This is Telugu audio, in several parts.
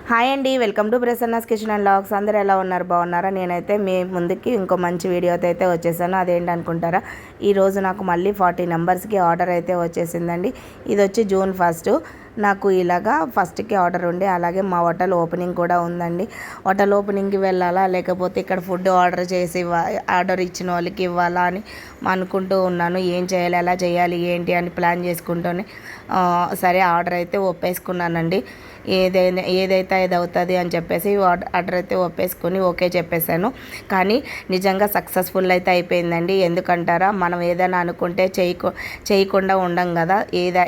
హాయ్ అండి, welcome to Prasanna's kitchen and vlogs. అందరూ ఎలా ఉన్నారు? బాగున్నారా? నేనైతే మీ ముందుకి ఇంకో మంచి వీడియోతో అయితే వచ్చేసాను. అదేంటి అనుకుంటారా, ఈరోజు నాకు మళ్ళీ 40 నెంబర్స్కి ఆర్డర్ అయితే వచ్చేసిందండి. ఇది వచ్చి June 1 నాకు ఇలాగా ఫస్ట్కి ఆర్డర్ ఉండే, అలాగే మా హోటల్ ఓపెనింగ్ కూడా ఉందండి. హోటల్ ఓపెనింగ్కి వెళ్ళాలా లేకపోతే ఇక్కడ ఫుడ్ ఆర్డర్ చేసి ఆర్డర్ ఇచ్చిన వాళ్ళకి ఇవ్వాలా అని అనుకుంటూ ఉన్నాను. ఏం చేయాలి, ఎలా చేయాలి, ఏంటి అని ప్లాన్ చేసుకుంటూనే సరే ఆర్డర్ అయితే ఒప్పేసుకున్నానండి. ఏదైతే ఇది అవుతుంది అని చెప్పేసి ఆర్డర్ అయితే ఒప్పేసుకుని ఓకే చెప్పేశాను. కానీ నిజంగా సక్సెస్ఫుల్ అయితే అయిపోయిందండి. ఎందుకంటారా, మనం ఏదైనా అనుకుంటే చేయకుండా ఉండం కదా.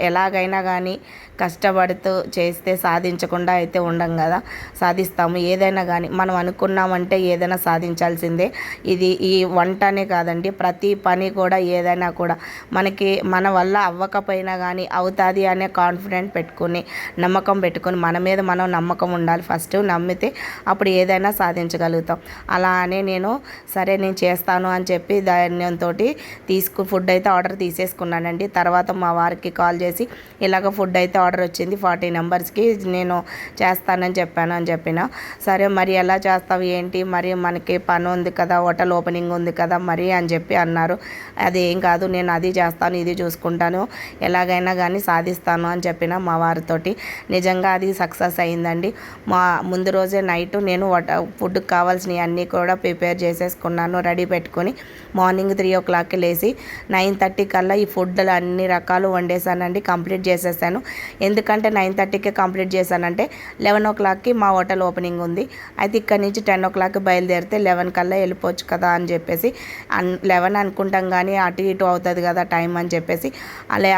ఎలాగైనా కానీ కష్టపడుతూ చేస్తే సాధించకుండా అయితే ఉండం కదా, సాధిస్తాము. ఏదైనా కానీ మనం అనుకున్నామంటే ఏదైనా సాధించాల్సిందే. ఈ వంటనే కాదండి, ప్రతి పని కూడా ఏదైనా కూడా మన వల్ల అవ్వకపోయినా కానీ అవుతుంది అనే కాన్ఫిడెంట్ పెట్టుకుని, నమ్మకం పెట్టుకుని, మన మీద మనం నమ్మకం ఉండాలి. ఫస్ట్ నమ్మితే అప్పుడు ఏదైనా సాధించగలుగుతాం. అలా అని నేను చేస్తాను అని చెప్పి ధైర్యంతో ఫుడ్ అయితే ఆర్డర్ తీసేసుకున్నానండి. తర్వాత మా వారికి కాల్ చేసి ఇలాగ ఫుడ్ అయితే ఆర్డర్ వచ్చింది 40 నెంబర్స్కి, నేను చేస్తానని చెప్పిన. సరే మరి ఎలా చేస్తావు ఏంటి, మరి మనకి పని ఉంది కదా, హోటల్ ఓపెనింగ్ ఉంది కదా మరి అని చెప్పి అన్నారు. అది ఏం కాదు, నేను అది చేస్తాను, ఇది చూసుకుంటాను, ఎలాగైనా కానీ సాధిస్తాను అని చెప్పిన మా వారితోటి. నిజంగా అది సక్సెస్ అయిందండి. ముందు రోజే నైట్ నేను ఫుడ్కి కావాల్సినవి అన్నీ కూడా ప్రిపేర్ చేసేసుకున్నాను, రెడీ పెట్టుకొని మార్నింగ్ 3 o'clockకి లేచి 9:30 కల్లా ఈ ఫుడ్లు అన్ని రకాలు వండేసానండి, కంప్లీట్ చేసేసాను. ఎందుకంటే 9:30కే కంప్లీట్ చేశానంటే 11 o'clockకి మా హోటల్ ఓపెనింగ్ ఉంది. అయితే ఇక్కడ నుంచి 10 o'clockకి బయలుదేరితే 11 కల్లా వెళ్ళిపోవచ్చు కదా అని చెప్పేసి 11 అనుకుంటాం కానీ అటు ఇటు అవుతుంది కదా టైం అని చెప్పేసి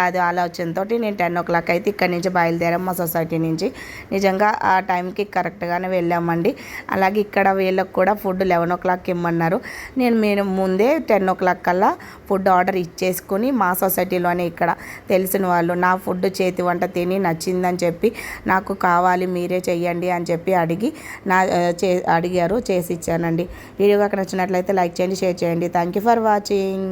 అది ఆలోచనతో నేను 10 o'clock అయితే ఇక్కడ నుంచి బయలుదేరాం మా సొసైటీ నుంచి. నిజంగా ఆ టైంకి కరెక్ట్గానే వెళ్ళామండి. అలాగే ఇక్కడ వీళ్ళకి కూడా ఫుడ్ 11 o'clockకి ఇమ్మన్నారు. నేను ముందే 10 o'clock కల్లా ఫుడ్ ఆర్డర్ ఇచ్చేసుకుని మా సొసైటీలోనే ఇక్కడ తెలిసిన వాళ్ళు నా ఫుడ్ చేతి వంట తిని నచ్చిందని చెప్పి నాకు కావాలి మీరే చెయ్యండి అని చెప్పి అడిగారు, చేసి ఇచ్చానండి. వీడియో కనుక నచ్చినట్లయితే లైక్ చేయండి, షేర్ చేయండి. Thank you for watching.